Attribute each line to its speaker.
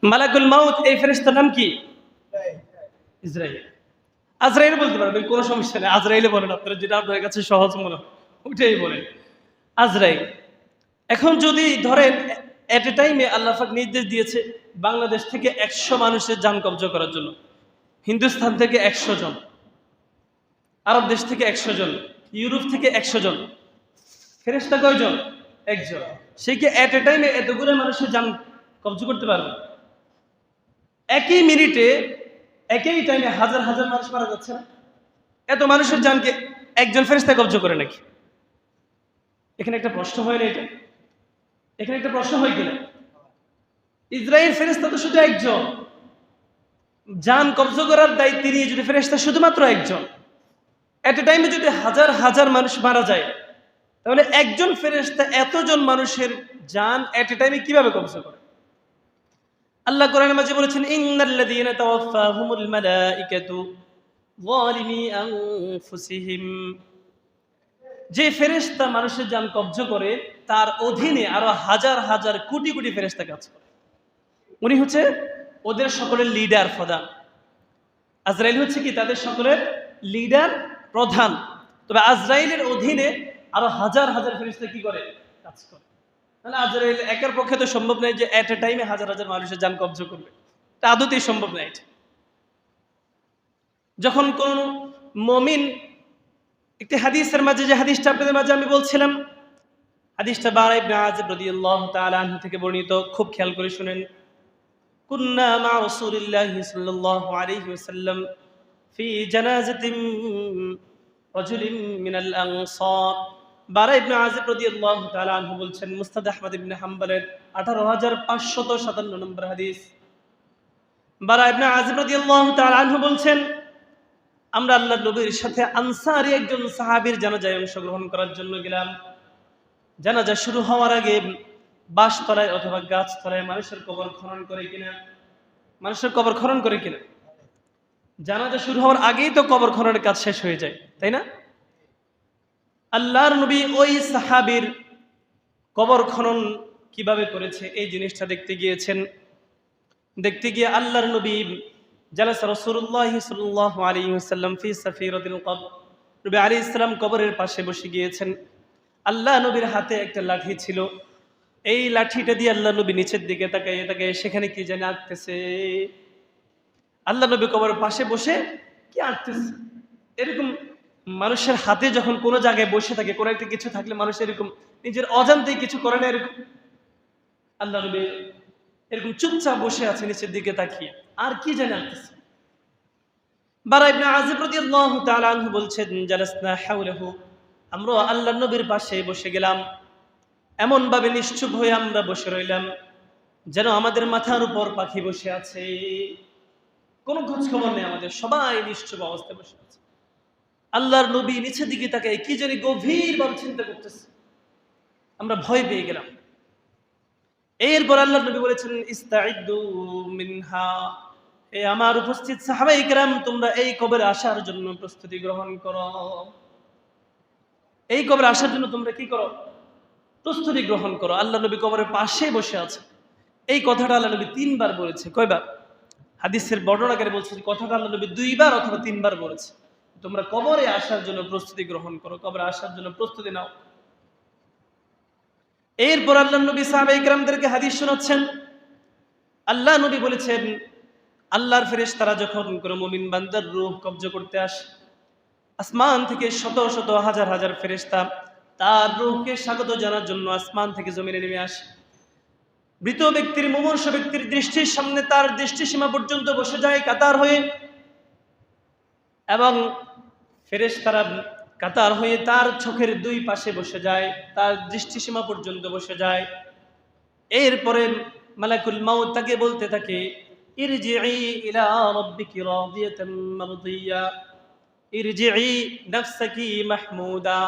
Speaker 1: মালাকুল মাউত এই ফেরেশতার নাম কি? ইসরাইল। আজরাইল বলতে পারবেন, কোনো সমস্যা নেই, আজরাইলে বলেন, আপনারা যেটা আপনার কাছে সহজ মনে হয় ওইটাই বলেন, আজরাইল। এখন যদি ধরেন এট এ টাইমে আল্লাহ পাক নির্দেশ দিয়েছে বাংলাদেশ থেকে 100 মানুষের জান কবজা করার জন্য, হিন্দুস্তান থেকে 100 জন, আরব দেশ থেকে 100 জন, ইউরোপ থেকে 100 জন, ফেরেশতা কয়জন? একজন। সে কি এট এ টাইমে এতগুলো মানুষের জান কবজা করতে পারবে? একই মিনিটে একই টাইমে হাজার হাজার মানুষ মারা যাচ্ছে না? এত মানুষের জানকে একজন ফেরেশতা কবজা করে নাকি? এখানে একটা প্রশ্ন হয় না? এখানে একটা প্রশ্ন হয় কিনা? ইসরাইল ফেরেশতা তো শুধু একজন, জান কবজা করার দায়িত্ব নিয়ে যদি ফেরেশতা শুধুমাত্র একজন, এট এ টাইমে যদি হাজার হাজার মানুষ মারা যায়, তাহলে একজন ফেরেশতা এতজন মানুষের জান এট এ টাইমে কিভাবে কবজা করে? আল্লাহ কোরআনের মাঝে বলেছেন, ইন্নাল্লাযীনা তাওয়াফফাহুমুল মালাঈকাতু যালিমি আনফুসিহিম, যে ফেরেশতা মানুষের জান কবজা করে তার অধীনে আরো হাজার হাজার কোটি কোটি ফেরেশতা কাজ করে। উনি হচ্ছে ওদের সকলের লিডার, প্রধান। আজরাইল হচ্ছে কি তাদের সকলের লিডার, প্রধান। তবে আজরাইলের অধীনে আরো হাজার হাজার ফেরেশতা কি করে? কাজ করে। তাহলে আজরাইল একার পক্ষে তো সম্ভব নয় যে এট এ টাইমে হাজার হাজার মানুষের জান কবজা করবে, এটা আদতেই সম্ভব নয়। যখন কোন মুমিন, একটি হাদিসের মাঝে, যে হাদিসটা আপনাদের মাঝে আমি বলছিলাম, হাদিসটা বারা ইবনে আযিব রাদিয়াল্লাহু তাআলা আনহু থেকে বর্ণিত, খুব খেয়াল করে শুনেন। কুন্না মা রাসূলিল্লাহি সাল্লাল্লাহু আলাইহি ওয়াসাল্লাম ফি জানাজাতিন রাজুলিন মিনাল আনসার। বারা ইবনে আযিব রাদিয়াল্লাহু তাআলা আনহু বলছেন, মুসনাদ আহমদ ইবনে হাম্বলের 18557 নম্বর হাদিস। বারা ইবনে আযিব রাদিয়াল্লাহু তাআলা আনহু বলছেন, আমরা আল্লাহর নবীর সাথে আনসারী একজন সাহাবীর জানাজায় অংশগ্রহণ করার জন্য গেলাম। জানাজা শুরু হওয়ার আগে বাঁশতলায় অথবা গাছতলায় মানুষের কবর খনন করে কিনা, মানুষের কবর খনন করে কিনা? জানাজা শুরু হওয়ার আগেই তো কবর খননের কাজ শেষ হয়ে যায়, তাই না? আল্লাহর নবী ওই সাহাবীর কবর খনন কিভাবে করেছে এই জিনিসটা দেখতে গিয়েছেন। দেখতে গিয়ে আল্লাহর নবী জালাসা রাসূলুল্লাহ সাল্লাল্লাহু আলাইহি ওয়াসাল্লাম ফি সাফিরাতিল কবর, নবী আলাইহিস সালাম কবরের পাশে বসে গিয়েছেন। আল্লাহ নবীর হাতে একটা লাঠি ছিল, এই লাঠিটা দিয়ে আল্লাহ নবী নিচের দিকে তাকায় তাকায় সেখানে কি জানি আঁকতেছে। আল্লাহ নবী কবরের পাশে বসে কি আঁকতেছে? এরকম মানুষের হাতে যখন কোনো জায়গায় বসে থাকে, কোনো একটা কিছু থাকলে মানুষ এরকম নিজের অজান্তেই কিছু করে না, এরকম আল্লাহ নবী এরকম চুপচাপ বসে আছে নিচের দিকে তাকিয়ে, আর কি জানি আঁকতেছে। বারা ইবনে আযিব রাদিয়াল্লাহু তাআলা আনহু বলছেন, জালাসনা হাওলাহু, আমরা আল্লাহর নবীর পাশে বসে গেলাম, এমন ভাবে নিশ্চুপ হয়ে আমরা বসে রইলাম যেন আমাদের মাথার উপর পাখি বসে আছে, কোনো খোঁজ খবর নেই আমাদের, সবাই নিশ্চুপ অবস্থায় বসে আছে। আল্লাহর নবী নিচের দিকে তাকায় কি জানি গভীরভাবে চিন্তা করতেছে। আমরা ভয় পেয়ে গেলাম। এরপর আল্লাহর নবী বলেছেন, ইস্তাইদ্দু মিনহা, হে আমার উপস্থিত সাহাবায়ে কেরাম, তোমরা এই কবরে আসার জন্য প্রস্তুতি গ্রহণ করো। এই কবরে আসার জন্য তোমরা কি করো? প্রস্তুতি গ্রহণ করো। আল্লাহ নবী কবরের পাশে বসে আছে। এই কথাটা আল্লাহ নবী 3 বার বলেছে। কয়বার? হাদিসের বর্ণনাকারী বলছে কথাটা আল্লাহ নবী 2 বার অথবা 3 বার বলেছে, তোমরা কবরে আসার জন্য প্রস্তুতি গ্রহণ করো, কবরে আসার জন্য প্রস্তুতি নাও। এরপর আল্লাহ নবী সাহাবায়ে কেরামদেরকে হাদিস শোনাচ্ছেন। আল্লাহ নবী বলেছেন, আল্লাহর ফেরেশতারা যখন কোনো মুমিন বান্দার রূহ কবজা করতে আসে, আসমান থেকে শত শত হাজার হাজার ফেরেশতা তার রূহকে স্বাগত জানার জন্য আসমান থেকে জমিনে নেমে আসে। মৃত ব্যক্তির, মুমূর্ষ ব্যক্তির দৃষ্টির সামনে তার দৃষ্টিসীমা পর্যন্ত বসে যায় কাতার হয়ে, এবং ফেরেশতারা কাতার হয়ে তার চোখের 2 পাশে বসে যায়, তার দৃষ্টিসীমা পর্যন্ত বসে যায়। এরপরে মালাকুল মাউত তাকে বলতে থাকে, ইরজিই ইলা রাব্বিকি রাদিয়াতাম মারদিয়া, ইরজিই নাফসাকি মাহমুদা,